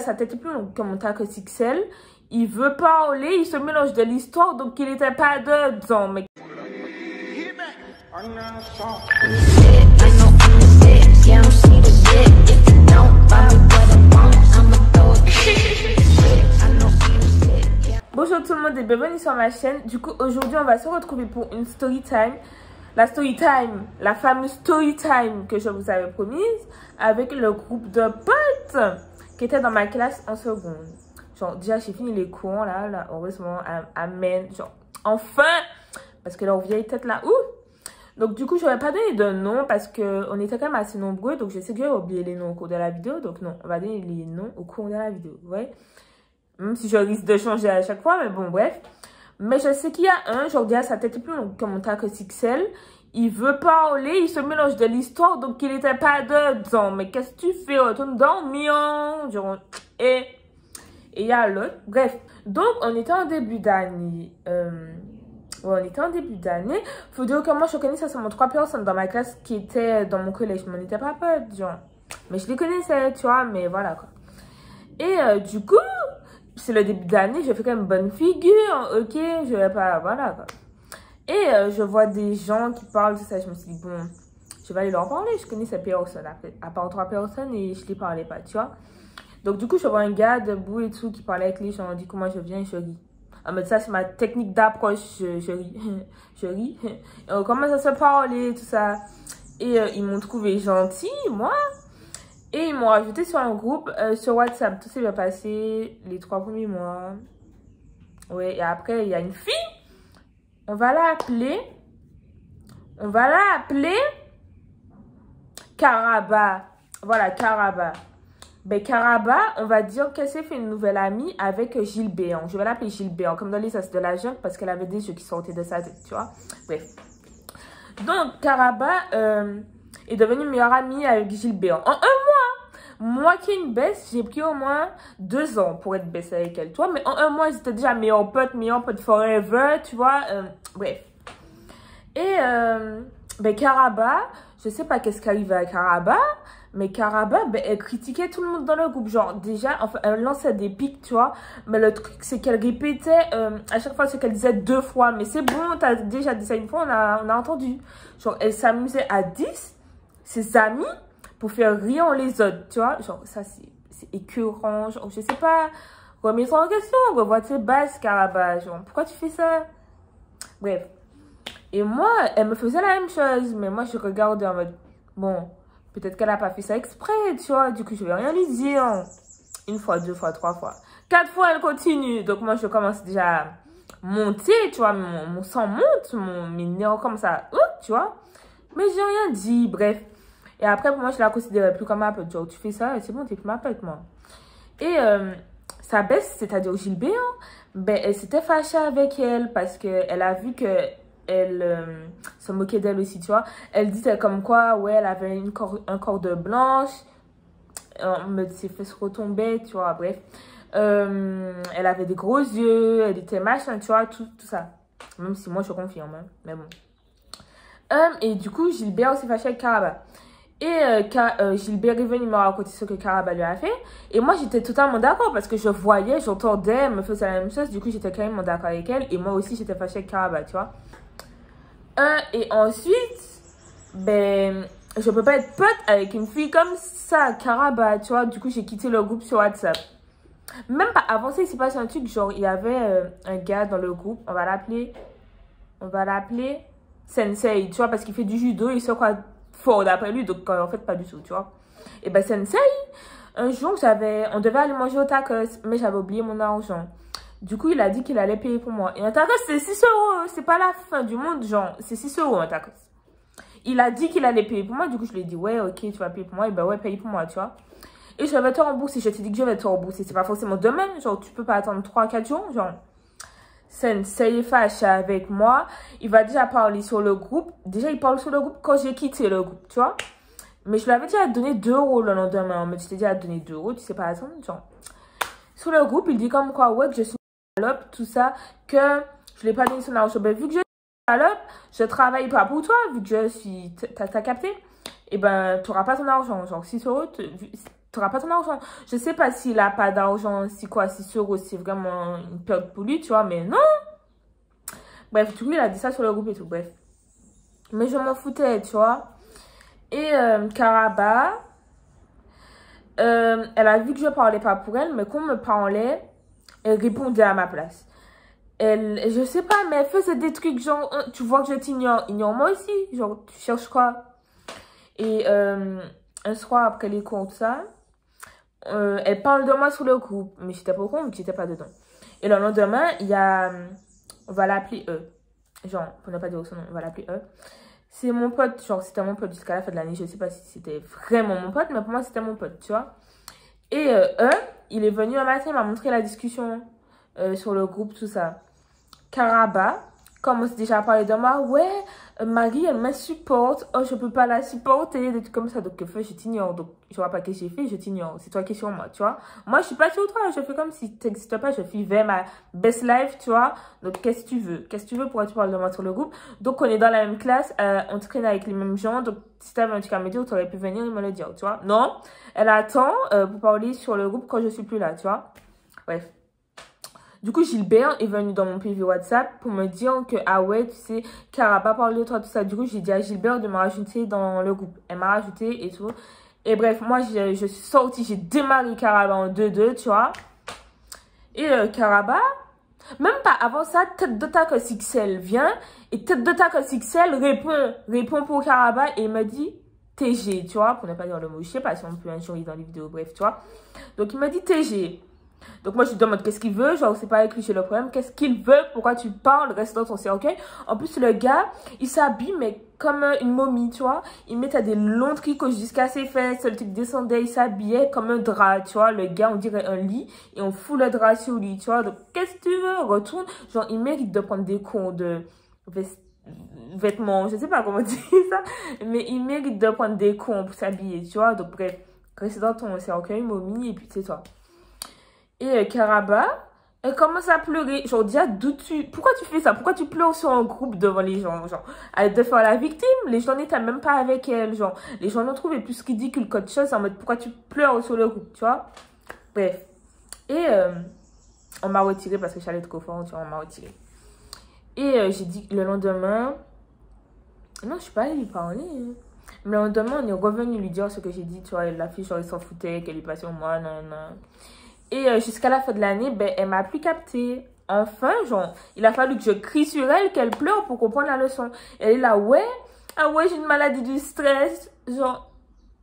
sa tête est plus longue que mon tacos XL. Il veut parler, il se mélange de l'histoire, donc il n'était pas dedans. Mais... Bonjour tout le monde et bienvenue sur ma chaîne. Du coup, aujourd'hui, on va se retrouver pour une story time. La fameuse story time que je vous avais promise avec le groupe de potes qui était dans ma classe en seconde. Genre, déjà, j'ai fini les cours là, heureusement, amen. Genre, enfin, parce que leur vieille tête là, ouh. Donc, du coup, je ne vais pas donner de nom parce qu'on était quand même assez nombreux. Donc, je sais que j'ai oublié les noms au cours de la vidéo. Donc, non, on va donner les noms au cours de la vidéo. Ouais. Même si je risque de changer à chaque fois, mais bon, bref. Mais je sais qu'il y a un, genre, déjà, sa tête est plus longue que mon tacos XL. Il veut parler, il se mélange de l'histoire, donc il n'était pas dedans. Mais qu'est-ce que tu fais? Retourne dormir. Genre, et il y a l'autre. Bref. Donc, on était en début d'année. Ouais, on était en début d'année. Faut dire que moi, je connaissais seulement 3 personnes dans ma classe qui étaient dans mon collège. Mais on n'était pas potes, genre. Mais je les connaissais, tu vois, mais voilà, quoi. Et du coup, c'est le début d'année, je fais quand même bonne figure, ok, je vais pas, voilà, quoi. Et je vois des gens qui parlent, tout ça, je me suis dit, bon, je vais aller leur parler, je connais ces personnes, à part 3 personnes, et je les parlais pas, tu vois. Donc, du coup, je vois un gars debout et tout, qui parlait avec les gens, du coup, moi, je viens et je ris. Ah, mais ça, c'est ma technique d'approche, je ris, je ris. Et on commence à se parler, tout ça. Et ils m'ont trouvé gentil, moi. Et ils m'ont rajouté sur un groupe sur WhatsApp. Tout s'est bien passé les 3 premiers mois. Ouais, et après, il y a une fille. On va l'appeler. Karaba. Voilà, Karaba. Ben, Karaba, on va dire qu'elle s'est fait une nouvelle amie avec Gilbert. Je vais l'appeler Gilbert, comme dans les as de la jungle, parce qu'elle avait des jeux qui sortaient de sa tête, tu vois. Bref. Donc, Karaba est devenue meilleure amie avec Gilbert. En un mois, moi qui ai une baisse, j'ai pris au moins 2 ans pour être baisse avec elle, toi. Mais en un mois, j'étais déjà meilleure pote forever, tu vois. Bref. Et, ben, Karaba, je sais pas qu'est-ce qui arrivait à Karaba, mais Karaba, ben, elle critiquait tout le monde dans le groupe. Genre, déjà, enfin, elle lançait des pics, tu vois. Mais le truc, c'est qu'elle répétait à chaque fois ce qu'elle disait 2 fois. Mais c'est bon, t'as déjà dit ça une fois, on a entendu. Genre, elle s'amusait à 10, ses amis, pour faire rire les autres, tu vois. Genre, ça, c'est écœurant. Genre, je sais pas, remets-toi en question, revois tes bases, Karaba. Genre, pourquoi tu fais ça? Bref. Et moi, elle me faisait la même chose. Mais moi, je regardais en mode, bon, peut-être qu'elle n'a pas fait ça exprès, tu vois. Du coup, je vais rien lui dire. 1 fois, 2 fois, 3 fois. 4 fois, elle continue. Donc, moi, je commence déjà à monter, tu vois. Mon sang monte, mes nerfs comme ça, tu vois. Mais j'ai rien dit, bref. Et après, pour moi, je la considérais plus comme ma pote. Genre, tu fais ça, c'est bon, t'es plus ma pote, moi. Et sa baisse, c'est-à-dire Gilbert, ben, elle s'était fâchée avec elle parce qu'elle a vu que elle se moquait d'elle aussi, tu vois. Elle disait comme quoi, ouais, elle avait un corps de blanche. Ses fesses retombaient, tu vois, bref. Elle avait des gros yeux, elle était machin, tu vois, tout ça. Même si moi, je confirme, hein, mais bon. Et du coup, Gilbert s'est fâché avec Karaba. Et Gilbert est venu me raconter ce que Karaba lui a fait. Et moi, j'étais totalement d'accord parce que je voyais, j'entendais, elle me faisait la même chose. Du coup, j'étais carrément d'accord avec elle. Et moi aussi, j'étais fâchée avec Karaba, tu vois. Et ensuite, ben, je peux pas être pote avec une fille comme ça, Karaba, tu vois. Du coup, j'ai quitté le groupe sur WhatsApp. Même pas avant ça, il s'est passé un truc, genre, il y avait un gars dans le groupe, on va l'appeler Sensei, tu vois, parce qu'il fait du judo, il se croit fort d'après lui, donc en fait, pas du tout, tu vois. Et ben, Sensei, un jour, on devait aller manger au tacos, mais j'avais oublié mon argent. Du coup, il a dit qu'il allait payer pour moi. Et un tacos, c'est 6 €, c'est pas la fin du monde, genre, c'est 6 € un tacos. Il a dit qu'il allait payer pour moi, du coup, je lui ai dit, ouais, ok, tu vas payer pour moi, et ben ouais, paye pour moi, tu vois. Et je vais te rembourser, je t'ai dit que je vais te rembourser, c'est pas forcément demain, genre, tu peux pas attendre 3-4 jours, genre. Sensei est fâché avec moi, il va déjà parler sur le groupe. Déjà, il parle sur le groupe quand j'ai quitté le groupe, tu vois. Mais je lui avais déjà donné 2 € le lendemain. Mais tu t'es déjà donné 2 €, tu sais pas attendre, genre. Sur le groupe, il dit comme quoi, ouais, que je suis une salope, tout ça, que je l'ai pas donné son argent. Ben, vu que je suis une salope, je travaille pas pour toi, vu que je suis. T'as capté? Et ben, tu n'auras pas ton argent. Genre, 6 €, n'auras pas ton argent. Je sais pas s'il a pas d'argent, si quoi, si sûr, c'est vraiment une perte pour lui, tu vois, mais non. Bref, du coup, il a dit ça sur le groupe et tout, bref. Mais je m'en foutais, tu vois. Et Karaba, elle a vu que je parlais pas pour elle, mais qu'on me parlait, elle répondait à ma place. Je sais pas, mais elle faisait des trucs genre, tu vois que je t'ignore, ignore-moi aussi. Genre, tu cherches quoi? Et un soir après les cours, tout ça, elle parle de moi sur le groupe, mais j'étais pas au courant vu que j'étais pas dedans. Et le lendemain, il y a, on va l'appeler E. Genre, pour ne pas dire son nom, on va l'appeler E. C'est mon pote, genre c'était mon pote jusqu'à la fin de l'année. Je sais pas si c'était vraiment mon pote, mais pour moi c'était mon pote, tu vois. Et il est venu un matin, il m'a montré la discussion sur le groupe, tout ça. Karaba commence déjà à parler de moi. Ouais, Marie, elle m'insupporte. Oh, je peux pas la supporter. Des trucs comme ça. Donc, je t'ignore. Donc, je vois pas ce que j'ai fait, je t'ignore. C'est toi qui es sur moi, tu vois. Moi, je suis pas sur toi. Je fais comme si tu n'existais pas. Je vivais ma best life, tu vois. Donc, qu'est-ce que tu veux? Qu'est-ce que tu veux? Pourquoi tu parles de moi sur le groupe? Donc, on est dans la même classe. On traîne avec les mêmes gens. Donc, si tu avais un truc à me dire, tu aurais pu venir et me le dire, tu vois. Non, elle attend pour parler sur le groupe quand je suis plus là, tu vois. Bref. Du coup, Gilbert est venu dans mon PV WhatsApp pour me dire que, ah ouais, tu sais, Karaba parle de toi, tout ça. Du coup, j'ai dit à Gilbert de me rajouter dans le groupe. Elle m'a rajouté et tout. Et bref, moi, je suis sortie, j'ai démarré Karaba en 2-2, tu vois. Et Karaba, même pas avant ça, Tête de Tac Sixel vient. Et Tête de Tac Sixel répond pour Karaba et me dit TG, tu vois, pour ne pas dire le mot. Je sais pas si on peut un jour dans les vidéos, bref, tu vois. Donc, il me dit TG. Donc moi je lui demande qu'est-ce qu'il veut, genre c'est pas avec lui j'ai le problème, qu'est-ce qu'il veut, pourquoi tu parles, reste dans ton cercueil. En plus le gars, il s'habille mais comme une momie, tu vois. Il mettait des longs tricots jusqu'à ses fesses, le truc descendait, il s'habillait comme un drap, tu vois. Le gars on dirait un lit et on fout le drap sur lui, tu vois. Donc qu'est-ce que tu veux, retourne. Genre il mérite de prendre des cours de vêtements, je sais pas comment dire ça, mais il mérite de prendre des cours pour s'habiller, tu vois. Donc bref, reste dans ton cercueil, momie et puis c'est toi. Et Karaba, elle commence à pleurer. Genre, déjà, pourquoi tu fais ça? Pourquoi tu pleures sur un groupe devant les gens? Genre, arrête de faire la victime. Les gens n'étaient même pas avec elle. Genre, les gens l'ont trouvé plus ridicule qu'autre chose. En mode, pourquoi tu pleures sur le groupe, tu vois? Bref. Et on m'a retiré parce que j'allais trop fort, tu vois, on m'a retiré. Et j'ai dit le lendemain... Non, je suis pas allée lui parler. Hein. Mais le lendemain, on est revenu lui dire ce que j'ai dit, tu vois. La fille, genre, elle s'en foutait, qu'elle est passée sur moi, non, non. Et jusqu'à la fin de l'année, ben, elle m'a plus capté. Enfin, genre, il a fallu que je crie sur elle, qu'elle pleure pour comprendre la leçon. Elle est là, ouais, ah ouais, j'ai une maladie du stress. Genre,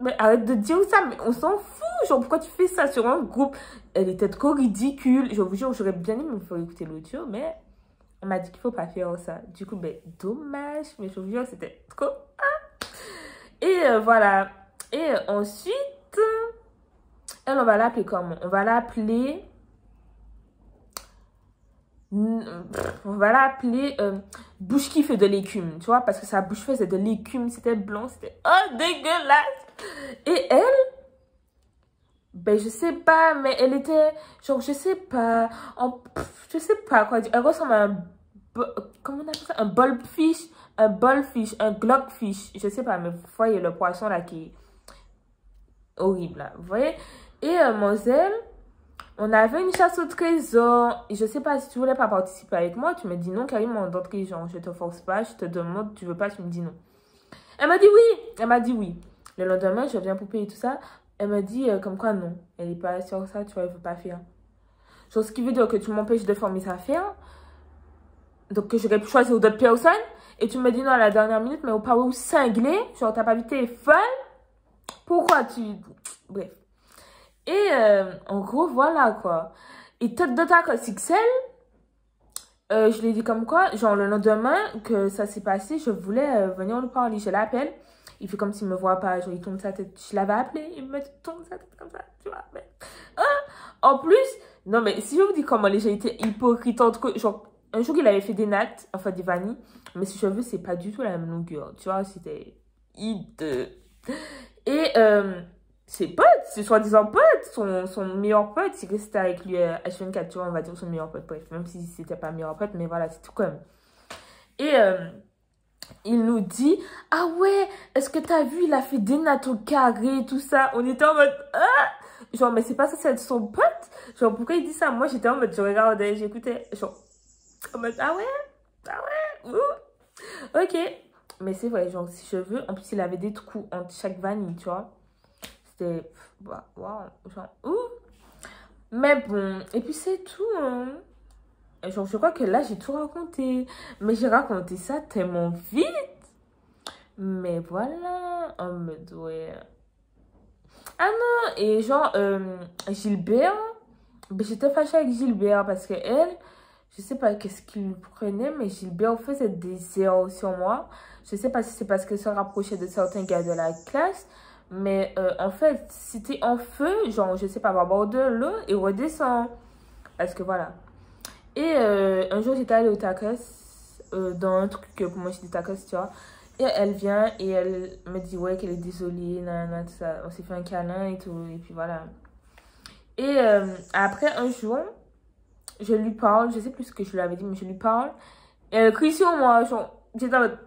mais arrête de dire ça, mais on s'en fout. Genre, pourquoi tu fais ça sur un groupe? Elle était trop ridicule. Je vous jure, j'aurais bien aimé me faire écouter l'audio, mais on m'a dit qu'il faut pas faire ça. Du coup, ben, dommage, mais je vous jure, c'était trop... Et voilà. Et ensuite... Elle, on va l'appeler comment? On va l'appeler... bouche qui fait de l'écume, tu vois, parce que sa bouche faisait de l'écume, c'était blanc, c'était oh dégueulasse. Et elle, ben je sais pas, mais elle était genre je sais pas, je sais pas quoi dire. Elle ressemble à un comment on appelle ça, un bolfish, un glockfish, je sais pas, mais vous voyez le poisson là qui est horrible là, vous voyez. Et Moselle, on avait une chasse au trésor. Et je sais pas si tu voulais pas participer avec moi. Tu me dis non, carrément, d'entrée, genre, je te force pas, je te demande, tu veux pas, tu me dis non. Elle m'a dit oui. Elle m'a dit oui. Le lendemain, je viens pour payer tout ça. Elle m'a dit comme quoi non. Elle est pas sur ça, tu vois, elle veut pas faire. Genre, ce qui veut dire que tu m'empêches de faire mes affaires. Donc, que j'aurais pu choisir d'autres personnes. Et tu me dis non à la dernière minute, mais au pas où cinglé. Genre, t'as pas vu tes fun. Pourquoi tu... Bref. Et en gros, voilà quoi. Et Tête de Tac Sixel, je l'ai dit comme quoi, genre le lendemain que ça s'est passé, je voulais venir lui parler. Je l'appelle, il fait comme s'il me voit pas, genre il tourne sa tête. Je l'avais appelé, il me tourne sa tête comme ça, tu vois. Mais, en plus, non mais si je vous dis comment les gens étaient hypocrites entre eux, genre un jour il avait fait des nattes, enfin des vanilles, mais si je veux, c'est pas du tout la même longueur, tu vois, c'était hideux. Et ses potes, ses soi-disant potes, son meilleur pote, c'est que c'était avec lui H24, tu vois, on va dire son meilleur pote, bref, même si c'était pas meilleur pote, mais voilà, c'est tout comme. Et il nous dit, ah ouais, est-ce que t'as vu, il a fait des nattes au carré, tout ça. On était en mode, ah! Genre, mais c'est pas ça, c'est son pote. Genre, pourquoi il dit ça? Moi, j'étais en mode, je regardais, j'écoutais. Genre, en mode, ah ouais, ok. Mais c'est vrai, genre, ses cheveux, en plus, il avait des trous entre chaque vanille, tu vois. C'était, waouh, genre, ouh. Mais bon, et puis c'est tout, hein. Genre, je crois que là, j'ai tout raconté. Mais j'ai raconté ça tellement vite. Mais voilà, en mode, ouais. Ah non, et genre, Gilbert, ben, j'étais fâchée avec Gilbert parce que elle, je sais pas qu'est-ce qu'il prenait, mais Gilbert faisait des erreurs sur moi. Je sais pas si c'est parce qu'elle se rapprochait de certains gars de la classe, mais en fait, c'était en feu, genre, je sais pas, à bord de l'eau et redescend. Parce que voilà. Et un jour, j'étais allée au tacos, dans un truc que pour moi, j'ai des tacos, tu vois. Et elle vient et elle me dit, ouais, qu'elle est désolée, nanana, tout ça. On s'est fait un câlin et tout, et puis voilà. Et après, un jour, je lui parle, je sais plus ce que je lui avais dit, mais je lui parle. Et elle crie sur moi, genre, j'étais en mode,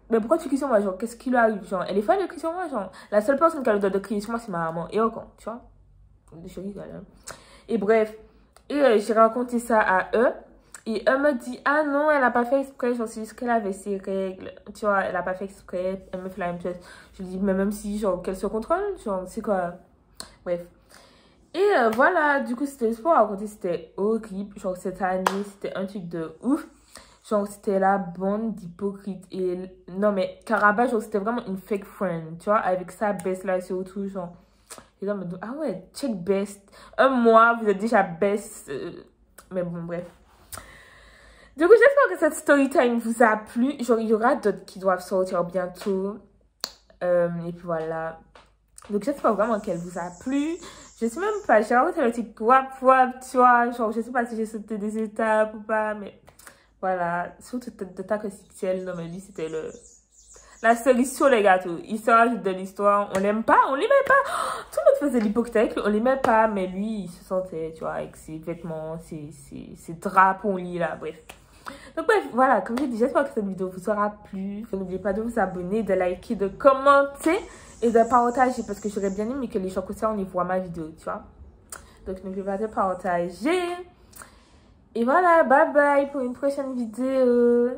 mais pourquoi tu cries sur moi, genre, qu'est-ce qui lui arrive, genre, elle est folle de crier sur moi, genre, la seule personne qui a le droit de crier sur moi, c'est ma maman, et encore, tu vois, je rigole, hein. Et bref, et j'ai raconté ça à eux, et eux me dit, ah non, elle a pas fait exprès, genre, c'est juste qu'elle avait ses règles, tu vois, elle a pas fait exprès, elle me fait la même chose. Je lui dis, mais même si, genre, qu'elle se contrôle, genre, c'est quoi, bref. Et voilà, du coup, c'était le sport à raconter, c'était horrible. Genre, cette année, c'était un truc de ouf. Genre, c'était la bande d'hypocrites. Et non, mais Caraba, genre, c'était vraiment une fake friend, tu vois, avec sa best là, surtout, genre. Et là, me dit, ah ouais, check best. Un mois, vous êtes déjà best. Mais bon, bref. Du coup, j'espère que cette story time vous a plu. Genre, il y aura d'autres qui doivent sortir bientôt. Et puis voilà. Donc, j'espère vraiment qu'elle vous a plu. Je sais même pas, j'ai raconté le petit wap, tu vois, genre, je sais pas si j'ai sauté des étapes ou pas, mais voilà, surtout de ta sexuelle, non, mais lui, c'était la cerise sur les gâteaux. Il se rajoute de l'histoire, on l'aime pas, on l'aimait pas. Oh, tout le monde faisait l'hypocrite avec lui, on l'aimait pas, mais lui, il se sentait, tu vois, avec ses vêtements, ses draps pour lit, là, bref. Donc bref, voilà, comme j'ai dit, j'espère que cette vidéo vous aura plu. N'oubliez pas de vous abonner, de liker, de commenter et de partager parce que j'aurais bien aimé que les gens comme ça, on y voit ma vidéo, tu vois. Donc n'oubliez pas de partager. Et voilà, bye bye pour une prochaine vidéo.